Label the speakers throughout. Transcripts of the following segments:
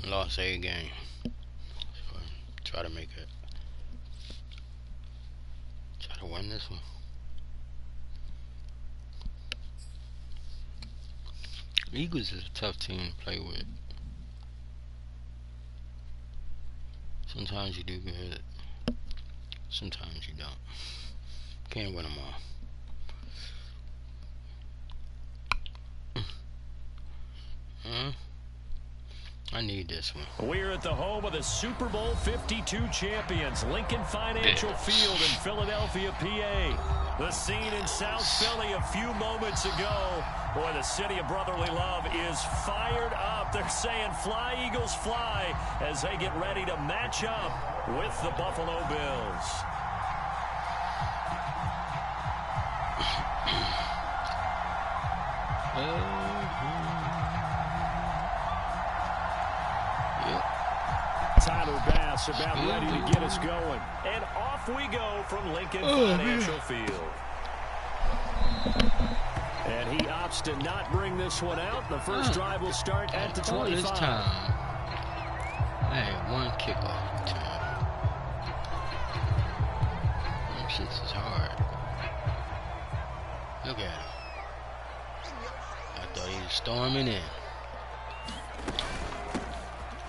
Speaker 1: Lost a game. So try to make it. Try to win this one. Eagles is a tough team to play with. Sometimes you do good. Sometimes you don't. Can't win them all. I need this one.
Speaker 2: We're at the home of the Super Bowl 52 champions, Lincoln Financial Field in Philadelphia, PA. The scene in South Philly a few moments ago. Boy, the city of brotherly love is fired up. They're saying, "Fly, Eagles, fly," as they get ready to match up with the Buffalo Bills. Tyler Bass about ready to get us going. And off we go from Lincoln Financial Field. And he opts to not bring this one out. The first drive will start at the 25.
Speaker 1: This time. Hey, one kickoff time. Them shits is hard. Look at him. I thought he was storming in.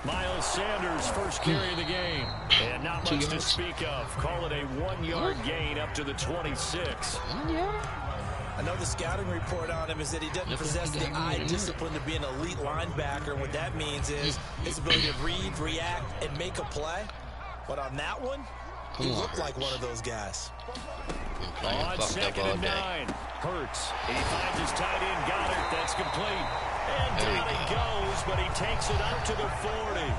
Speaker 2: Miles Sanders, first carry of the game. And not much to speak of. Call it a 1-yard gain up to the 26.
Speaker 3: I know the scouting report on him is that he doesn't possess the eye discipline to be an elite linebacker. What that means is his ability to read, react, and make a play. But on that one, he looked like one of those guys.
Speaker 2: On second and 9, Hurts. He finds his tight end, Goddard. That's complete. And down he goes, but he takes it up to the 40.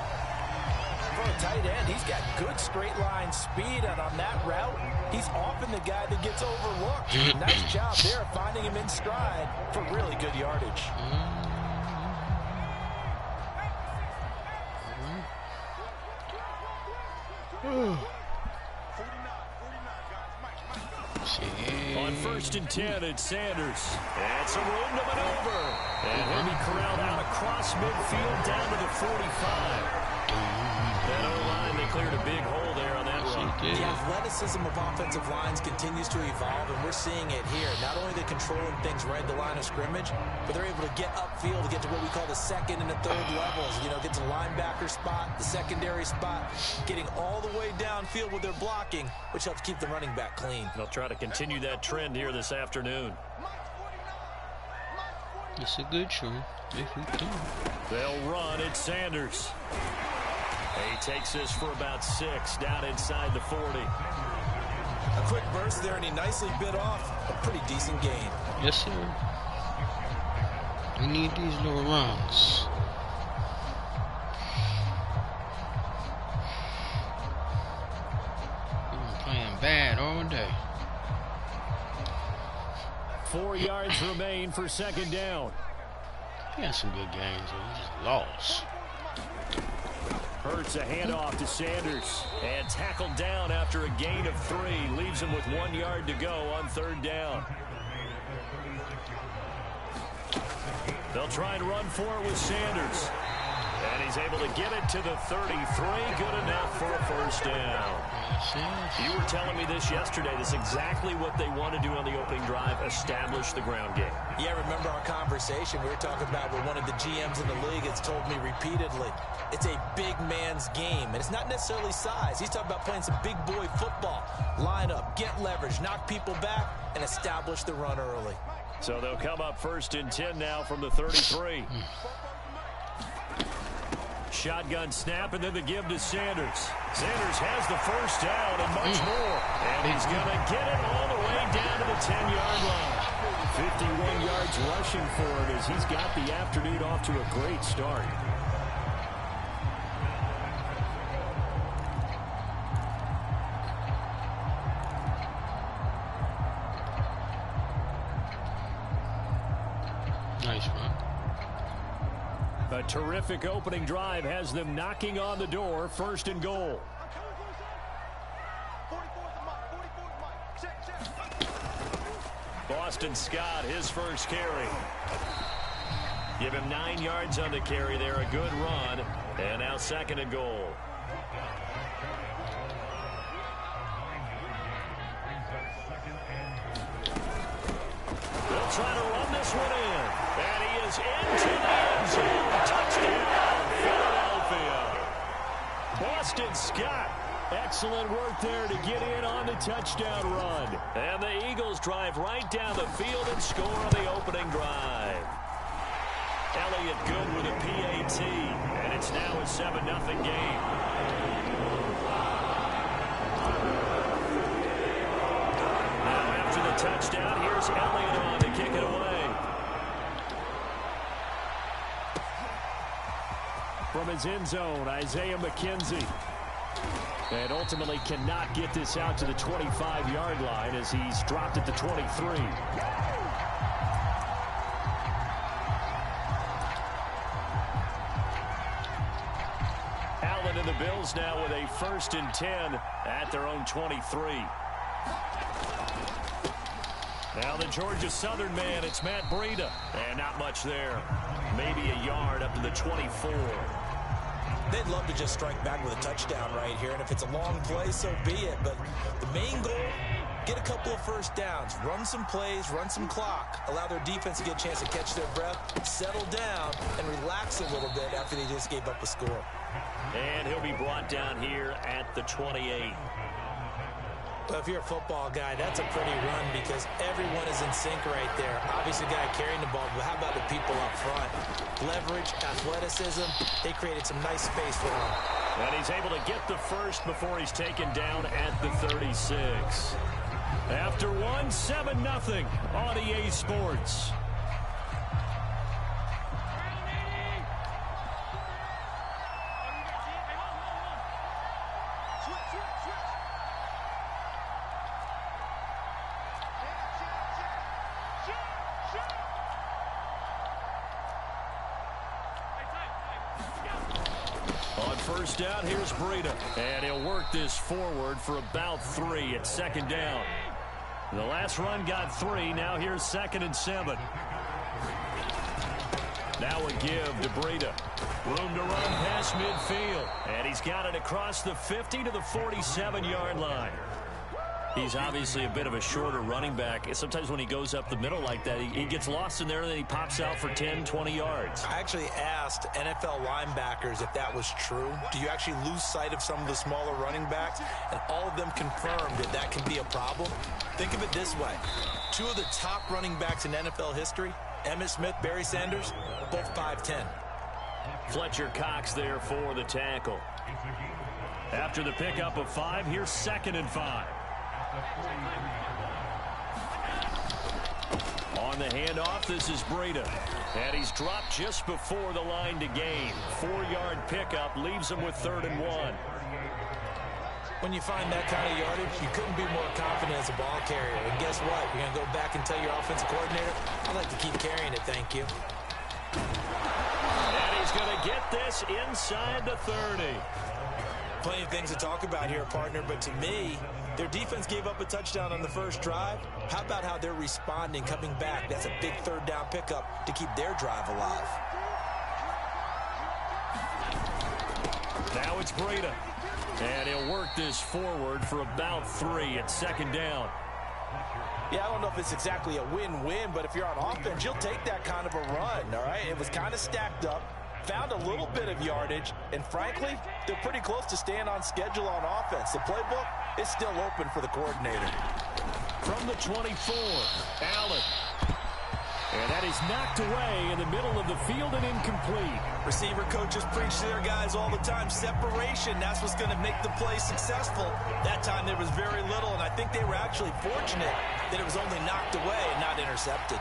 Speaker 3: For a tight end, he's got good straight line speed, and on that route, he's often the guy that gets overlooked. Nice job there finding him in stride for really good yardage.
Speaker 2: On 1st and 10, it's Sanders. And some room to maneuver. And he'll be corralled out across midfield down to the 45. That O-line, they cleared a big hole there on that run.
Speaker 3: The athleticism of offensive lines continues to evolve, and we're seeing it here. Not only are they controlling things right at the line of scrimmage, but they're able to get upfield to get to what we call the second and the third levels. You know, get to the linebacker spot, the secondary spot, getting all the way downfield with their blocking, which helps keep the running back clean.
Speaker 2: They'll try to continue that trend here this afternoon.
Speaker 1: It's a good show if we can.
Speaker 2: They'll run at Sanders. He takes this for about 6 down inside the 40.
Speaker 3: A quick burst there, and he nicely bit off a pretty decent gain.
Speaker 1: Yes, sir. We need these little runs. We've been playing bad all day.
Speaker 2: 4 yards remain for second down.
Speaker 1: We had some good games, but we just lost.
Speaker 2: Hurts a handoff to Sanders. And tackled down after a gain of 3. Leaves him with 1 yard to go on 3rd down. They'll try and run for it with Sanders. And he's able to get it to the 33. Good enough for a first down. You were telling me this yesterday. This is exactly what they want to do on the opening drive, establish the ground game.
Speaker 3: Yeah, remember our conversation we were talking about where one of the GMs in the league has told me repeatedly, it's a big man's game. And it's not necessarily size. He's talking about playing some big boy football. Line up, get leverage, knock people back, and establish the run early.
Speaker 2: So they'll come up 1st and 10 now from the 33. Shotgun snap, and then the give to Sanders. Sanders has the first down and much more. And he's going to get it all the way down to the 10-yard line. 51 yards rushing for him as he's got the afternoon off to a great start.
Speaker 1: Nice run.
Speaker 2: A terrific opening drive has them knocking on the door. 1st and goal. Boston Scott, his first carry. Give him 9 yards on the carry there. A good run. And now 2nd and goal. They'll try to run this one in. And he is into the end zone. Touchdown, Philadelphia. Boston Scott. Excellent work there to get in on the touchdown run. And the Eagles drive right down the field and score on the opening drive. Elliott good with a PAT. And it's now a 7-0 game. Now after the touchdown, here's Elliott on to kick it away. From his end zone, Isaiah McKenzie. And ultimately cannot get this out to the 25-yard line as he's dropped at the 23. Allen and the Bills now with a 1st and 10 at their own 23. Now the Georgia Southern man, it's Matt Breida. And not much there. Maybe a yard up to the 24.
Speaker 3: They'd love to just strike back with a touchdown right here, and if it's a long play, so be it. But the main goal, get a couple of first downs, run some plays, run some clock, allow their defense to get a chance to catch their breath, settle down, and relax a little bit after they just gave up a score.
Speaker 2: And he'll be brought down here at the 28.
Speaker 3: Well, if you're a football guy, that's a pretty run because everyone is in sync right there. Obviously, the guy carrying the ball, but how about the people up front? Leverage, athleticism, they created some nice space for him.
Speaker 2: And he's able to get the first before he's taken down at the 36. After 7-0 on EA Sports. On 1st down, here's Breida. And he'll work this forward for about 3 at 2nd down. The last run got 3. Now here's 2nd and 7. Now a give to Breida. Room to run past midfield. And he's got it across the 50 to the 47-yard line. He's obviously a bit of a shorter running back. Sometimes when he goes up the middle like that, he gets lost in there, and then he pops out for 10, 20 yards.
Speaker 3: I actually asked NFL linebackers if that was true. Do you actually lose sight of some of the smaller running backs? And all of them confirmed that that can be a problem. Think of it this way. 2 of the top running backs in NFL history, Emmitt Smith, Barry Sanders, both 5'10".
Speaker 2: Fletcher Cox there for the tackle. After the pickup of 5, here's 2nd and 5. On the handoff, this is Breida. And he's dropped just before the line to gain. 4-yard pickup leaves him with 3rd and 1.
Speaker 3: When you find that kind of yardage, you couldn't be more confident as a ball carrier. And guess what? You're going to go back and tell your offensive coordinator, I'd like to keep carrying it, thank you.
Speaker 2: And he's going to get this inside the 30.
Speaker 3: Plenty of things to talk about here, partner, but to me, their defense gave up a touchdown on the first drive. How about how they're responding, coming back? That's a big 3rd down pickup to keep their drive alive.
Speaker 2: Now it's Breida. And he'll work this forward for about 3 at 2nd down.
Speaker 3: Yeah, I don't know if it's exactly a win-win, but if you're on offense, you'll take that kind of a run, all right? It was kind of stacked up, found a little bit of yardage, and frankly, they're pretty close to staying on schedule on offense. The playbook is still open for the coordinator.
Speaker 2: From the 24, Allen. And that is knocked away in the middle of the field and incomplete.
Speaker 3: Receiver coaches preach to their guys all the time. Separation, that's what's going to make the play successful. That time there was very little, and I think they were actually fortunate that it was only knocked away and not intercepted.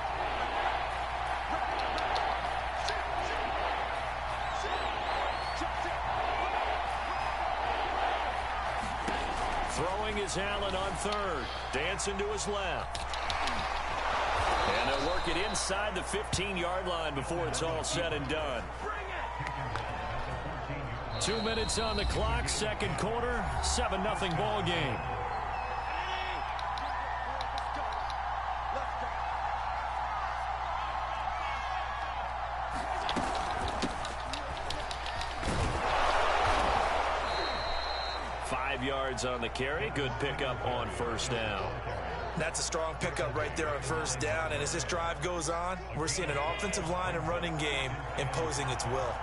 Speaker 2: Throwing is Allen on 3rd. Dancing to his left. And they'll work it inside the 15-yard line before it's all said and done. 2 minutes on the clock, 2nd quarter, 7-0 ball game. 5 yards on the carry. Good pickup on first down.
Speaker 3: That's a strong pickup right there on first down. And as this drive goes on, we're seeing an offensive line and running game imposing its will.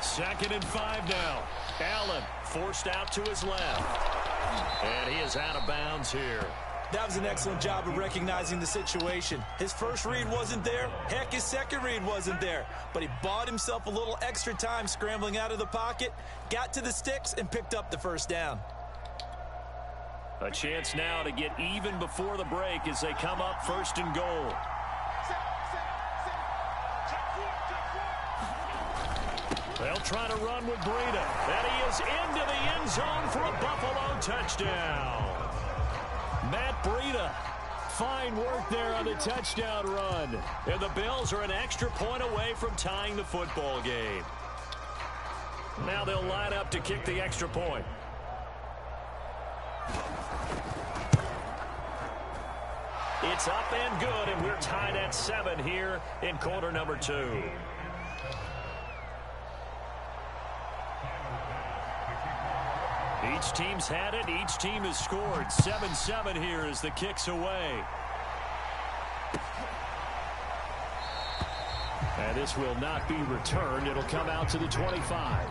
Speaker 2: 2nd and 5 now. Allen forced out to his left. And he is out of bounds here.
Speaker 3: That was an excellent job of recognizing the situation. His first read wasn't there. Heck, his second read wasn't there. But he bought himself a little extra time scrambling out of the pocket, got to the sticks, and picked up the first down.
Speaker 2: A chance now to get even before the break as they come up 1st and goal. They'll try to run with Breida. And he is into the end zone for a Buffalo touchdown. Matt Breida, fine work there on the touchdown run. And the Bills are an extra point away from tying the football game. Now they'll line up to kick the extra point. It's up and good, and we're tied at 7 here in quarter number 2. Each team's had it. Each team has scored. 7-7 here as the kick's away. And this will not be returned. It'll come out to the 25.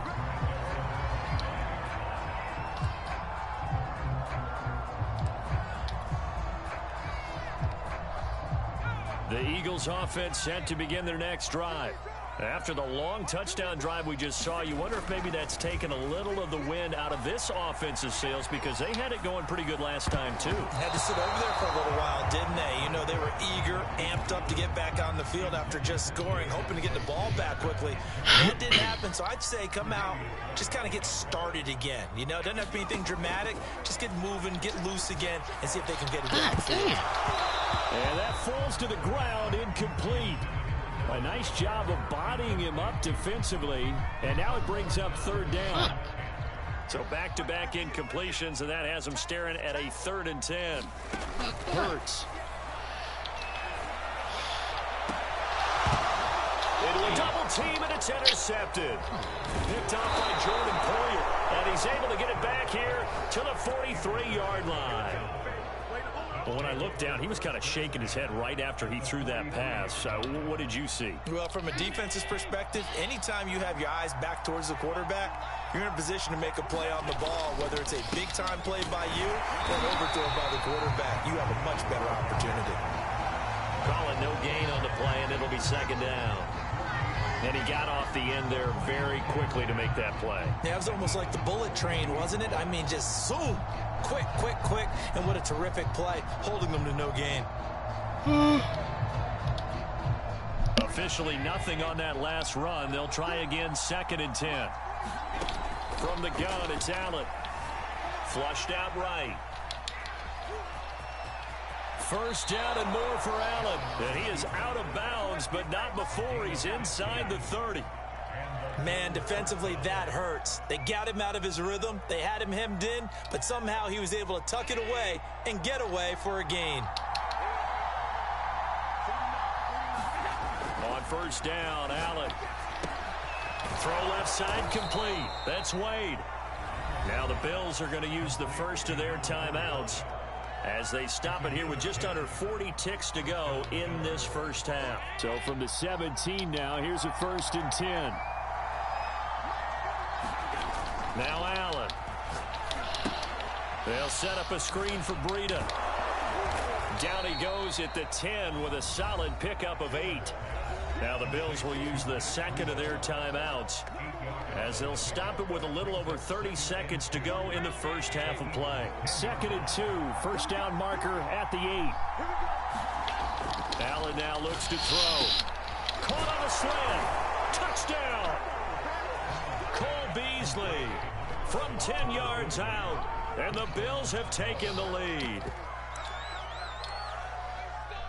Speaker 2: The Eagles offense set to begin their next drive. After the long touchdown drive we just saw, you wonder if maybe that's taken a little of the wind out of this offensive sails because they had it going pretty good last time, too.
Speaker 3: Had to sit over there for a little while, didn't they? You know, they were eager, amped up to get back on the field after just scoring, hoping to get the ball back quickly. That didn't happen, so I'd say come out, just kind of get started again. You know, it doesn't have to be anything dramatic. Just get moving, get loose again, and see if they can get it down the field.
Speaker 2: And that falls to the ground, incomplete. A nice job of bodying him up defensively, and now it brings up 3rd down. So back-to-back incompletions, and that has him staring at a 3rd and 10. Hurts. Into a double team, and it's intercepted. Picked off by Jordan Poyer, and he's able to get it back here to the 43-yard line. But when I looked down, he was kind of shaking his head right after he threw that pass. What did you see? Well, from a defense's perspective, anytime you have your eyes back towards the quarterback, you're in a position to make a play on the ball, whether it's a big-time play by you or an overthrow by the quarterback. You have a much better opportunity. Call it no gain on the play, and it'll be 2nd down. And he got off the end there very quickly to make that play. Yeah, it was almost like the bullet train, wasn't it? I mean, just zoom. Quick, quick, quick. And what a terrific play, holding them to no gain. Officially nothing on that last run. They'll try again 2nd and 10. From the gun, it's Allen. Flushed out right. 1st down and more for Allen. And he is out of bounds, but not before he's inside the 30. Man, defensively, that hurts. They got him out of his rhythm. They had him hemmed in, but somehow he was able to tuck it away and get away for a gain. On 1st down, Allen. Throw left side complete. That's Wade. Now the Bills are going to use the first of their timeouts as they stop it here with just under 40 ticks to go in this first half. So from the 17 now, here's a 1st and 10. Now Allen. They'll set up a screen for Breida. Down he goes at the 10 with a solid pickup of 8. Now the Bills will use the 2nd of their timeouts as they'll stop it with a little over 30 seconds to go in the first half of play. 2nd and 2, 1st down marker at the 8. Allen now looks to throw. Caught on a slant. Touchdown. Cole Beasley from 10 yards out, and the Bills have taken the lead.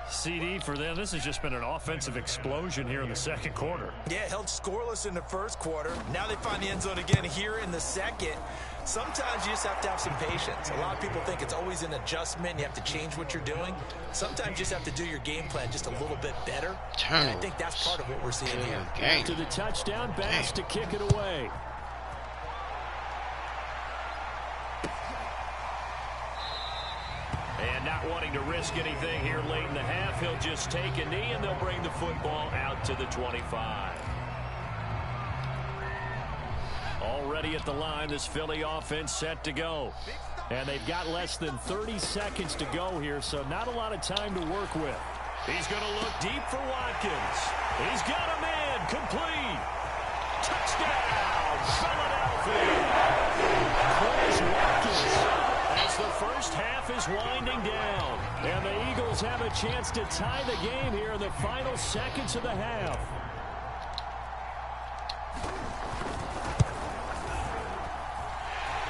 Speaker 2: CD for them, this has just been an offensive explosion here in the 2nd quarter. Yeah, held scoreless in the 1st quarter. Now they find the end zone again here in the 2nd. Sometimes you just have to have some patience. A lot of people think it's always an adjustment. You have to change what you're doing. Sometimes you just have to do your game plan just a little bit better. And I think that's part of what we're seeing here. After the touchdown, Bass to kick it away. risk anything here late in the half. He'll just take a knee, and they'll bring the football out to the 25. Already at the line, this Philly offense set to go. And they've got less than 30 seconds to go here, so not a lot of time to work with. He's going to look deep for Watkins. He's got a man complete. Touchdown, Philadelphia. Chris Watkins as the first half is winding down. And the Eagles have a chance to tie the game here in the final seconds of the half.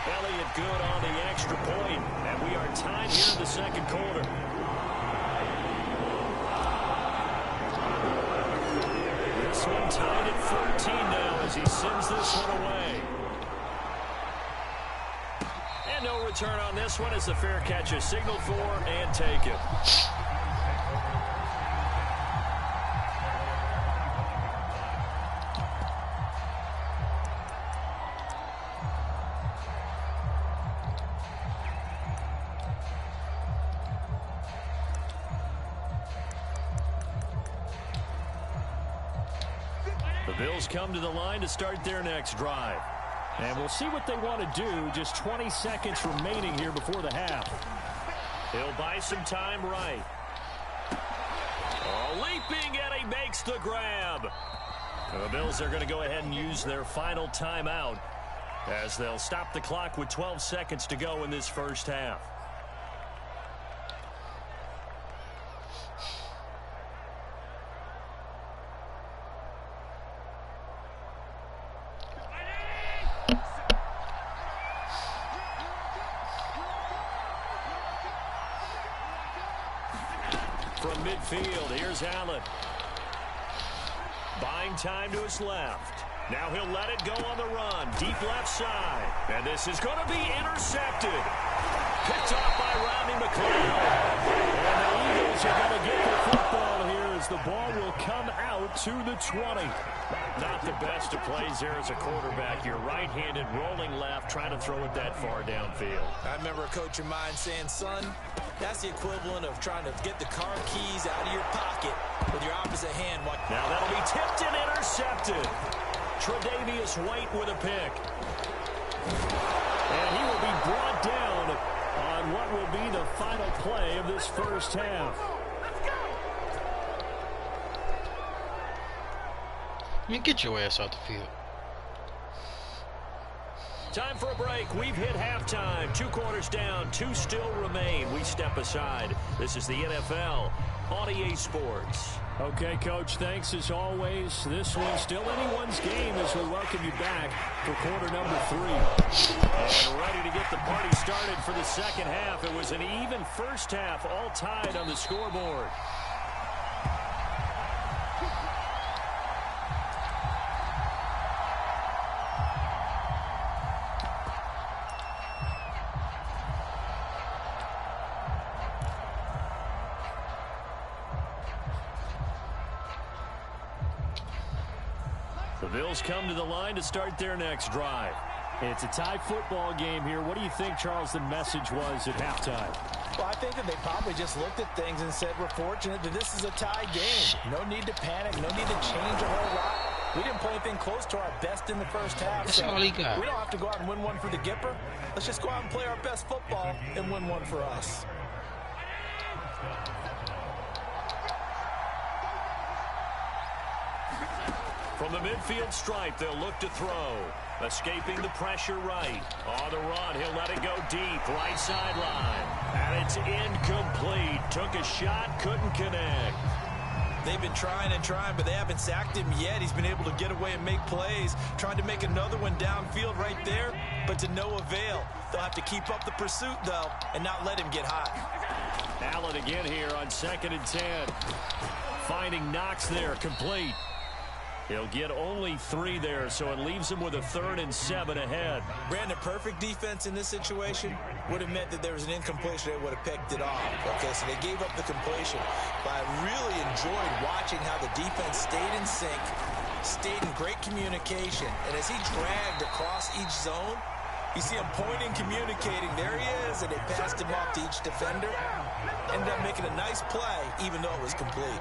Speaker 2: Elliott good on the extra point, and we are tied here in the second quarter. This one tied at 14 now as he sends this one away. And no return on this one as the fair catch is signaled for and taken. The Bills come to the line to start their next drive. And we'll see what they want to do. Just 20 seconds remaining here before the half. He'll buy some time right. Oh, leaping, and he makes the grab. The Bills are going to go ahead and use their final timeout as they'll stop the clock with 12 seconds to go in this first half. From midfield, here's Allen. Buying time to his left. Now he'll let it go on the run. Deep left side. And this is going to be intercepted. Picked off by Rodney McLeod. And the Eagles are going to get the football here as the ball will come out to the 20. Not the best of plays there as a quarterback. You're right-handed, rolling left, trying to throw it that far downfield.
Speaker 3: I remember a coach of mine saying, son, that's the equivalent of trying to get the car keys out of your pocket with your opposite hand.
Speaker 2: Now that'll be tipped and intercepted. Tre'Davious White with a pick. And he will be brought down on what will be the final play of this first half.
Speaker 1: I mean, get your ass off the field.
Speaker 2: Time for a break. We've hit halftime. 2 quarters down. 2 still remain. We step aside. This is the NFL on EA Sports. Okay, Coach, thanks as always. This one's still anyone's game as we welcome you back for quarter number 3. And ready to get the party started for the second half. It was an even first half, all tied on the scoreboard. The Bills come to the line to start their next drive. It's a tie football game here. What do you think, Charles, the message was at halftime?
Speaker 3: Well, I think that they probably just looked at things and said, we're fortunate that this is a tie game. No need to panic. No need to change a whole lot. We didn't play anything close to our best in the first half.
Speaker 1: That's all he got.
Speaker 3: We don't have to go out and win one for the Gipper. Let's just go out and play our best football and win one for us.
Speaker 2: From the midfield stripe, they'll look to throw. Escaping the pressure right. On the run, he'll let it go deep. Right sideline. And it's incomplete. Took a shot, couldn't connect.
Speaker 3: They've been trying and trying, but they haven't sacked him yet. He's been able to get away and make plays. Tried to make another one downfield right there, but to no avail. They'll have to keep up the pursuit, though, and not let him get hot.
Speaker 2: Allen again here on 2nd and 10. Finding Knox there, complete. He'll get only 3 there, so it leaves him with a 3rd and 7 ahead.
Speaker 3: Brandon, perfect defense in this situation would have meant that there was an incompletion. They would have picked it off. Okay, so they gave up the completion. But I really enjoyed watching how the defense stayed in sync, stayed in great communication. And as he dragged across each zone, you see him pointing, communicating. There he is, and they passed him off to each defender. Ended up making a nice play, even though it was complete.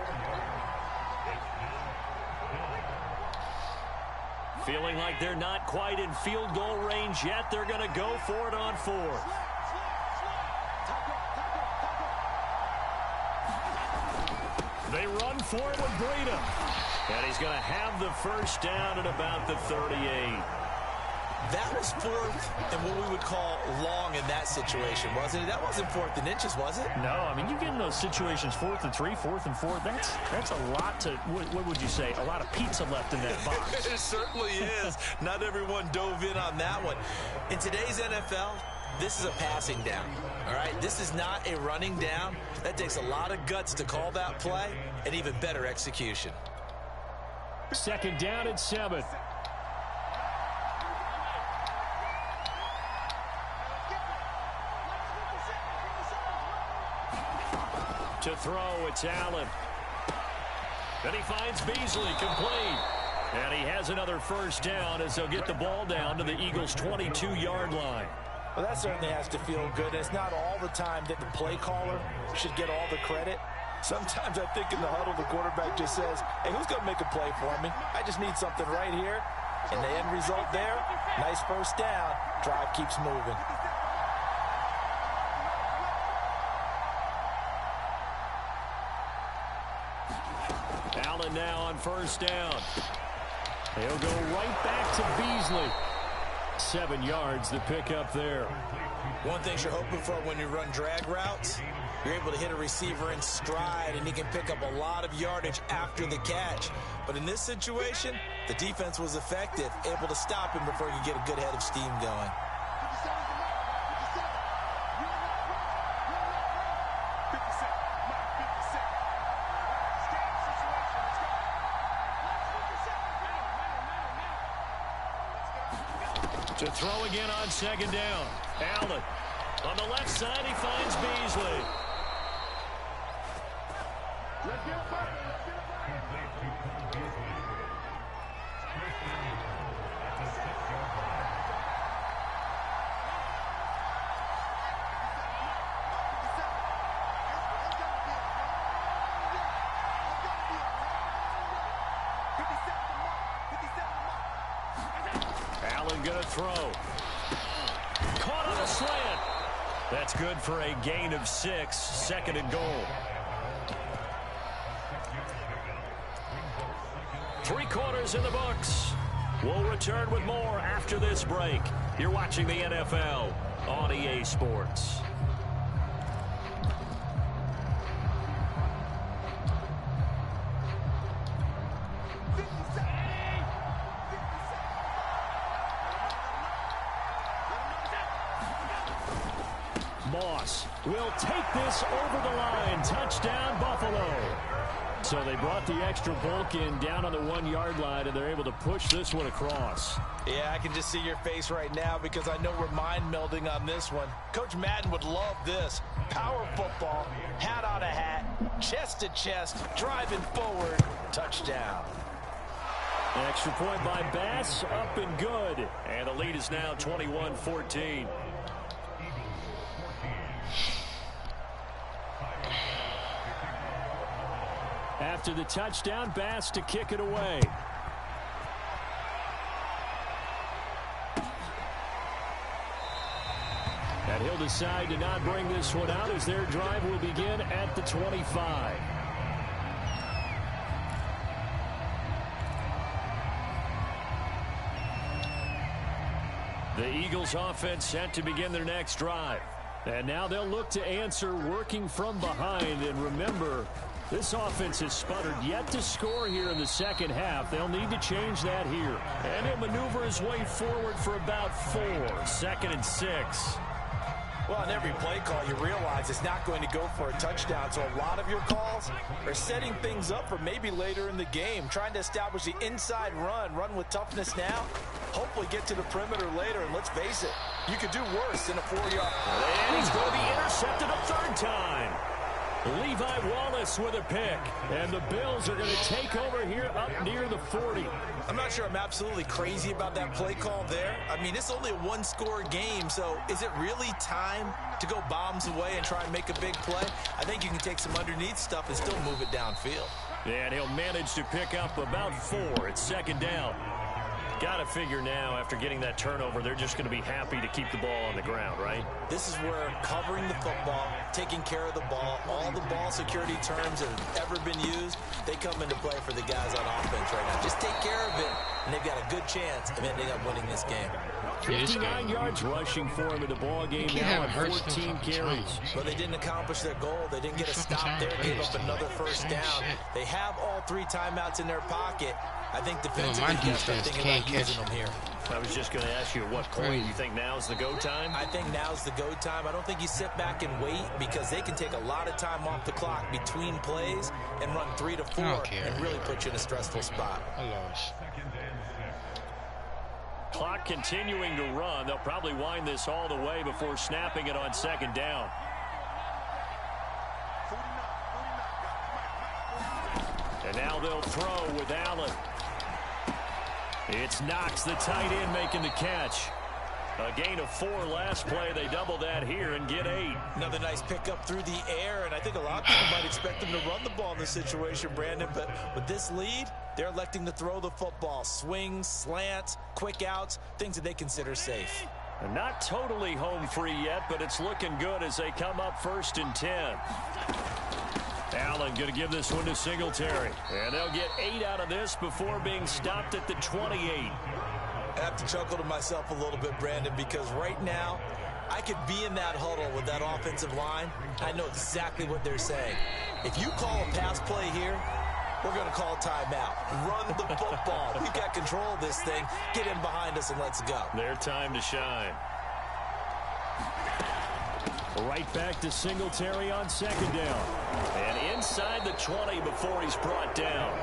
Speaker 2: Feeling like they're not quite in field goal range yet. They're going to go for it on fourth. They run for it with Breida. And he's going to have the first down at about the 38.
Speaker 3: That was fourth and what we would call long in that situation, wasn't it? That wasn't fourth and inches, was it?
Speaker 2: No, I mean, you get in those situations, 4th and 3, 4th and 4. That's a lot to, what would you say, a lot of pizza left in that box.
Speaker 3: It certainly is. Not everyone dove in on that one. In today's NFL, this is a passing down, all right? This is not a running down. That takes a lot of guts to call that play and even better execution.
Speaker 2: Second down and 7. To throw, it's Allen. Then he finds Beasley, complete. And he has another first down as they'll get the ball down to the Eagles' 22-yard line.
Speaker 3: Well, that certainly has to feel good. It's not all the time that the play caller should get all the credit. Sometimes I think in the huddle, the quarterback just says, hey, who's going to make a play for me? I just need something right here. And the end result there, nice first down. Drive keeps moving.
Speaker 2: Allen now on first down. He'll go right back to Beasley. 7 yards the pick up there.
Speaker 3: One thing you're hoping for when you run drag routes, you're able to hit a receiver in stride, and he can pick up a lot of yardage after the catch. But in this situation, the defense was effective, able to stop him before he could get a good head of steam going.
Speaker 2: To throw again on second down. Allen. On the left side, he finds Beasley. Allen gonna throw. Caught on a slant. That's good for a gain of 6. Second and goal. 3 quarters in the books. We'll return with more after this break. You're watching the NFL on EA Sports. Moss will take this over the line. Touchdown, Buffalo. So they brought the extra bulk in down on the 1-yard line, and they're able to push this one across.
Speaker 3: Yeah, I can just see your face right now because I know we're mind melding on this one. Coach Madden would love this. Power football, hat on a hat, chest to chest, driving forward, touchdown.
Speaker 2: Extra point by Bass, up and good. And the lead is now 21-14. After the touchdown, Bass to kick it away. And he'll decide to not bring this one out as their drive will begin at the 25. The Eagles offense set to begin their next drive. And now they'll look to answer working from behind. And remember, this offense has sputtered yet to score here in the second half. They'll need to change that here. And he'll maneuver his way forward for about 4. 2nd and 6.
Speaker 3: Well, on every play call, you realize it's not going to go for a touchdown. So a lot of your calls are setting things up for maybe later in the game, trying to establish the inside run with toughness now, hopefully get to the perimeter later. And let's face it, you could do worse than a 4-yard.
Speaker 2: And he's going to be intercepted a 3rd time. Levi Wallace with a pick. And the Bills are going to take over here up near the 40.
Speaker 3: I'm not sure I'm absolutely crazy about that play call there. I mean, it's only a one-score game, so is it really time to go bombs away and try and make a big play? I think you can take some underneath stuff and still move it downfield.
Speaker 2: And he'll manage to pick up about 4. It's second down. Got to figure now, after getting that turnover, they're just going to be happy to keep the ball on the ground, right?
Speaker 3: This is where covering the football, taking care of the ball, all the ball security terms that have ever been used, they come into play for the guys on offense right now. Just take care of it, and they've got a good chance of ending up winning this game.
Speaker 2: 59 yards rushing for him in the ball game now at 14 carries.
Speaker 3: But they didn't accomplish their goal. They didn't get a stop there, gave up another first down. They have all 3 timeouts in their pocket. I think defensively, they're thinking about using them here.
Speaker 2: I was just going to ask you, at what point you think now's the go time?
Speaker 3: I think now's the go time. I don't think you sit back and wait, because they can take a lot of time off the clock between plays and run 3 to 4 and really put you in a stressful spot.
Speaker 2: Clock continuing to run. They'll probably wind this all the way before snapping it on second down. And now they'll throw with Allen. It's Knox, the tight end, making the catch. A gain of 4 last play. They double that here and get 8.
Speaker 3: Another nice pickup through the air, and I think a lot of people might expect them to run the ball in this situation, Brandon, but with this lead, they're electing to throw the football. Swings, slants, quick outs, things that they consider safe.
Speaker 2: And not totally home free yet, but it's looking good as they come up 1st and 10. Allen going to give this one to Singletary. And they'll get 8 out of this before being stopped at the 28.
Speaker 3: I have to chuckle to myself a little bit, Brandon, because right now, I could be in that huddle with that offensive line. I know exactly what they're saying. If you call a pass play here, we're going to call a timeout. Run the football. We've got control of this thing. Get in behind us and let's go.
Speaker 2: Their time to shine. Right back to Singletary on second down. And inside the 20 before he's brought down.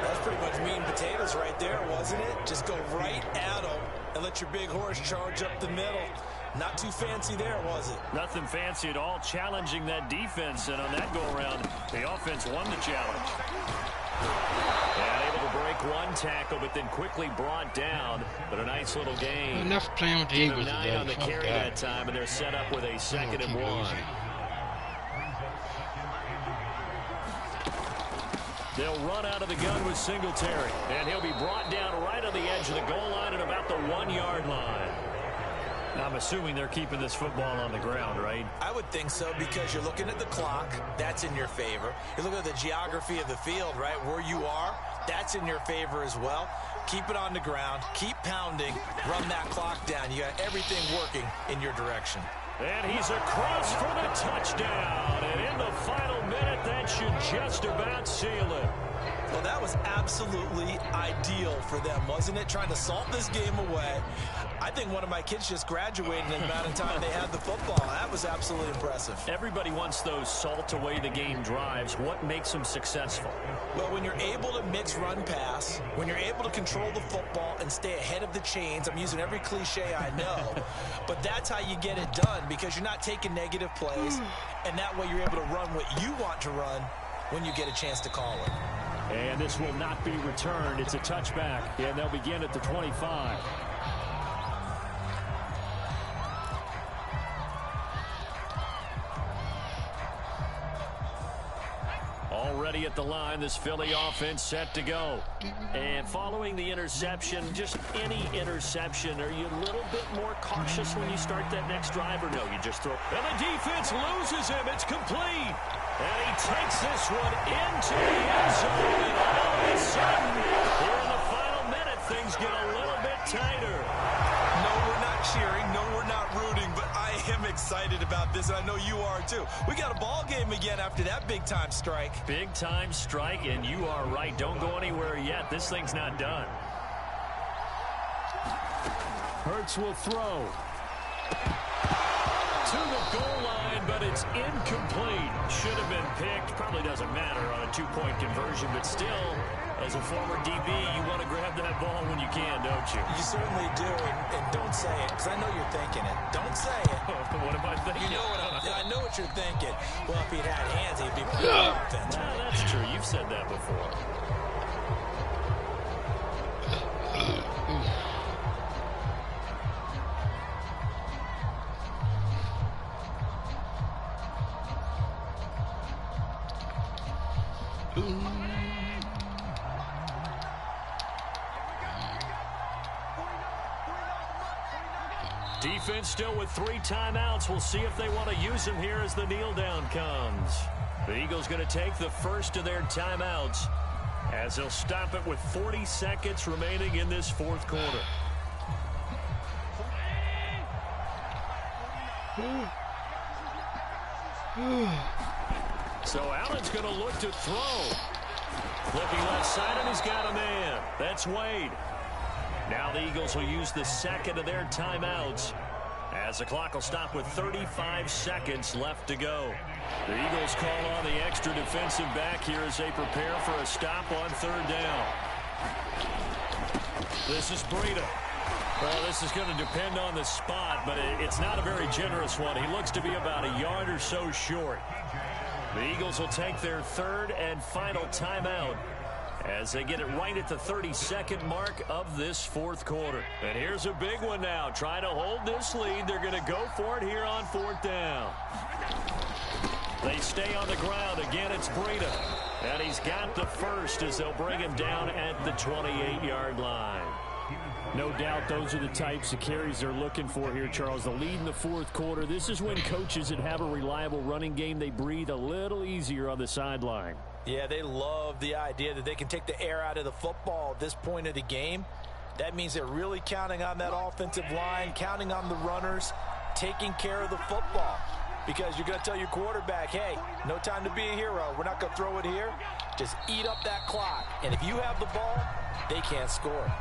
Speaker 3: That's pretty much meat and potatoes right there, wasn't it? Just go right at him and let your big horse charge up the middle. Not too fancy there, was it?
Speaker 2: Nothing fancy at all, challenging that defense. And on that go-around, the offense won the challenge. And able to break 1 tackle, but then quickly brought down. But a nice little gain.
Speaker 1: Enough playing with the Eagles today.
Speaker 2: 9 on the carry that time, and they're set up with a 2nd and 1. They'll run out of the gun with Singletary. And he'll be brought down right on the edge of the goal line at about the 1-yard line. I'm assuming they're keeping this football on the ground, right?
Speaker 3: I would think so, because you're looking at the clock. That's in your favor. You're looking at the geography of the field, right? Where you are, that's in your favor as well. Keep it on the ground. Keep pounding. Run that clock down. You got everything working in your direction.
Speaker 2: And he's across for the touchdown. And in the final minute, that should just about seal it.
Speaker 3: Well, that was absolutely ideal for them, wasn't it? Trying to salt this game away. I think one of my kids just graduated in the amount of time they had the football. That was absolutely impressive.
Speaker 2: Everybody wants those salt away the game drives. What makes them successful?
Speaker 3: Well, when you're able to mix run pass, when you're able to control the football and stay ahead of the chains, I'm using every cliche I know, but that's how you get it done, because you're not taking negative plays, and that way you're able to run what you want to run when you get a chance to call it.
Speaker 2: And this will not be returned. It's a touchback, and they'll begin at the 25. Already at the line, this Philly offense set to go. And following the interception, just any interception, are you a little bit more cautious when you start that next drive, or no, you just throw? And the defense loses him. It's complete. And he takes this one into the end zone. And all of a sudden, here in the final minute, things get a little bit tighter.
Speaker 3: No, we're not cheering. No, we're not rooting. But I am excited about this, and I know you are too. We got a ball game again after that big-time strike.
Speaker 2: Big-time strike, and you are right. Don't go anywhere yet. This thing's not done. Hurts will throw. To the goal line, but it's incomplete. Should have been picked. Probably doesn't matter on a 2-point conversion, but still, as a former DB, you want to grab that ball when you you can, don't you?
Speaker 3: You certainly do, and don't say it, because I know you're thinking it. Don't say it.
Speaker 2: What am I thinking?
Speaker 3: You know I know what you're thinking. Well, if he'd had hands, he'd be pretty offense.
Speaker 2: No, that's true. You've said that before. Defense still with 3 timeouts. We'll see if they want to use them here as the kneel down comes. The Eagles going to take the first of their timeouts as they'll stop it with 40 seconds remaining in this fourth quarter. So Allen's going to look to throw. Looking left side, and he's got a man. That's Wade. Now the Eagles will use the second of their timeouts as the clock will stop with 35 seconds left to go. The Eagles call on the extra defensive back here as they prepare for a stop on third down. This is Breida. Well, this is going to depend on the spot, but it's not a very generous one. He looks to be about a yard or so short. The Eagles will take their third and final timeout as they get it right at the 32nd mark of this fourth quarter. And here's a big one now. Trying to hold this lead. They're going to go for it here on fourth down. They stay on the ground. Again, it's Breida. And he's got the first as they'll bring him down at the 28-yard line.
Speaker 4: No doubt those are the types of carries they're looking for here, Charles. The lead in the fourth quarter. This is when coaches that have a reliable running game, they breathe a little easier on the sideline.
Speaker 3: Yeah, they love the idea that they can take the air out of the football at this point of the game. That means they're really counting on that offensive line, counting on the runners, taking care of the football. Because you're going to tell your quarterback, hey, no time to be a hero. We're not going to throw it here. Just eat up that clock. And if you have the ball, they can't score.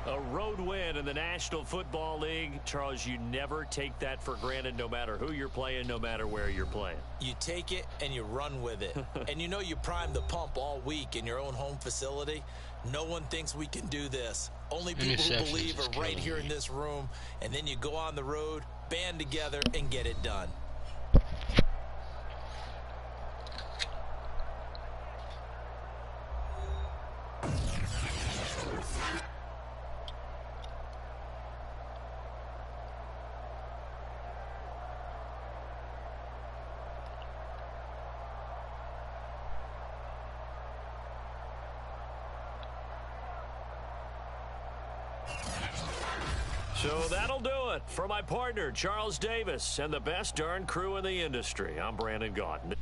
Speaker 2: A road win in the National Football League. Charles, you never take that for granted no matter who you're playing, no matter where you're playing.
Speaker 3: You take it and you run with it. And you know you primed the pump all week in your own home facility. No one thinks we can do this. Only people who believe are right here in this room. And then you go on the road, band together, and get it done.
Speaker 2: So that'll do it for my partner, Charles Davis, and the best darn crew in the industry. I'm Brandon Gaudin.